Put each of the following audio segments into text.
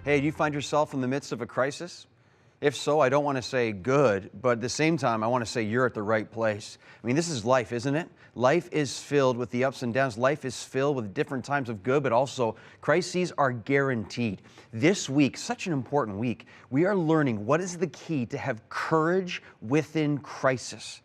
Hey, do you find yourself in the midst of a crisis? If so, I don't want to say good, but at the same time, I want to say you're at the right place. I mean, this is life, isn't it? Life is filled with the ups and downs. Life is filled with different times of good, but also crises are guaranteed. This week, such an important week, we are learning what is the key to have courage within crisis.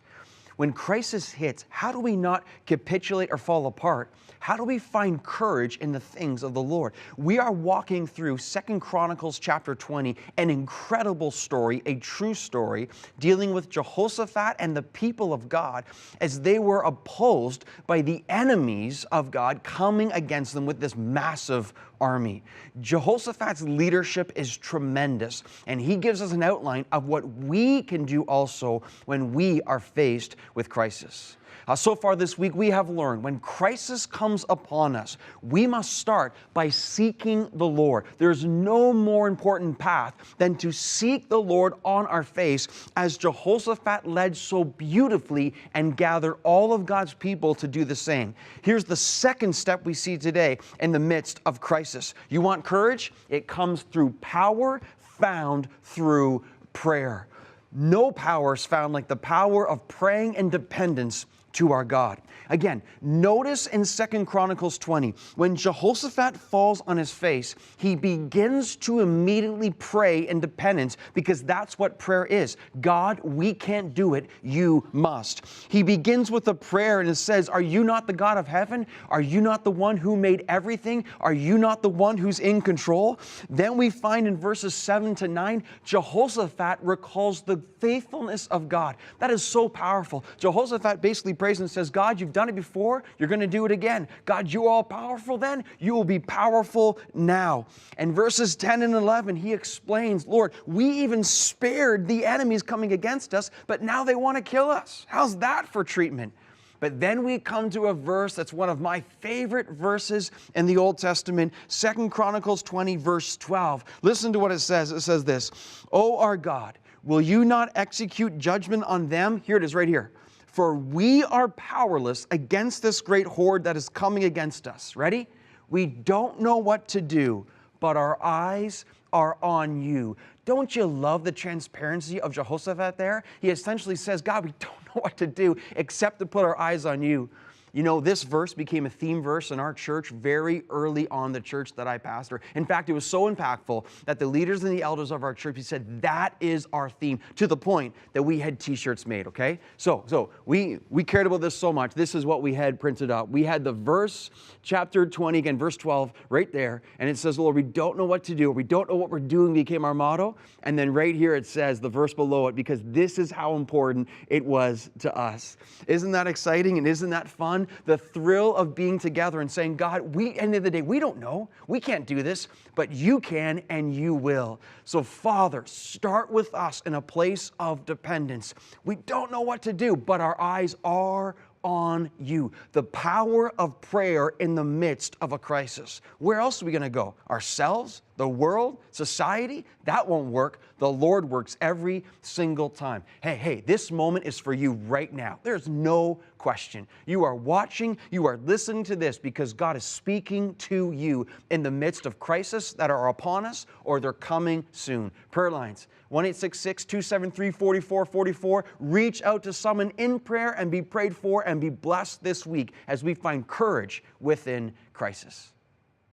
When crisis hits, how do we not capitulate or fall apart? How do we find courage in the things of the Lord? We are walking through 2 Chronicles chapter 20, an incredible story, a true story, dealing with Jehoshaphat and the people of God as they were opposed by the enemies of God coming against them with this massive army. Jehoshaphat's leadership is tremendous, and he gives us an outline of what we can do also when we are faced with crisis. So far this week, we have learned when crisis comes upon us, we must start by seeking the Lord. There's no more important path than to seek the Lord on our face, as Jehoshaphat led so beautifully and gathered all of God's people to do the same. Here's the second step we see today in the midst of crisis. You want courage? It comes through power found through prayer. No power is found like the power of praying and dependence to our God. Again, notice in 2 Chronicles 20, when Jehoshaphat falls on his face, he begins to immediately pray in dependence, because that's what prayer is. God, we can't do it. You must. He begins with a prayer and it says, are you not the God of heaven? Are you not the one who made everything? Are you not the one who's in control? Then we find in verses 7 to 9, Jehoshaphat recalls the faithfulness of God. That is so powerful. Jehoshaphat basically prays and says, God, you've done it before, you're going to do it again. God, you're all powerful then, you will be powerful now. And verses 10 and 11, he explains, Lord, we even spared the enemies coming against us, but now they want to kill us. How's that for treatment? But then we come to a verse that's one of my favorite verses in the Old Testament, 2 Chronicles 20, verse 12. Listen to what it says. It says this, O our God, will you not execute judgment on them? Here it is right here. For we are powerless against this great horde that is coming against us. Ready? We don't know what to do, but our eyes are on you. Don't you love the transparency of Jehoshaphat there? He essentially says, God, we don't know what to do except to put our eyes on you. You know, this verse became a theme verse in our church very early on, the church that I pastor. In fact, it was so impactful that the leaders and the elders of our church, he said, that is our theme, to the point that we had t-shirts made, okay? So we cared about this so much. This is what we had printed up. We had the verse, chapter 20, again, verse 12, right there. And it says, Lord, we don't know what to do. We don't know what we're doing became our motto. And then right here it says, the verse below it, because this is how important it was to us. Isn't that exciting and isn't that fun? The thrill of being together and saying, God, end of the day, we don't know. We can't do this, but you can and you will. So Father, start with us in a place of dependence. We don't know what to do, but our eyes are on you. The power of prayer in the midst of a crisis. Where else are we going to go? Ourselves? The world? Society? That won't work. The Lord works every single time. Hey, this moment is for you right now. There's no question. You are watching, you are listening to this because God is speaking to you in the midst of crisis that are upon us or they're coming soon. Prayer lines, 1-866-273-4444. Reach out to someone in prayer and be prayed for and be blessed this week as we find courage within crisis.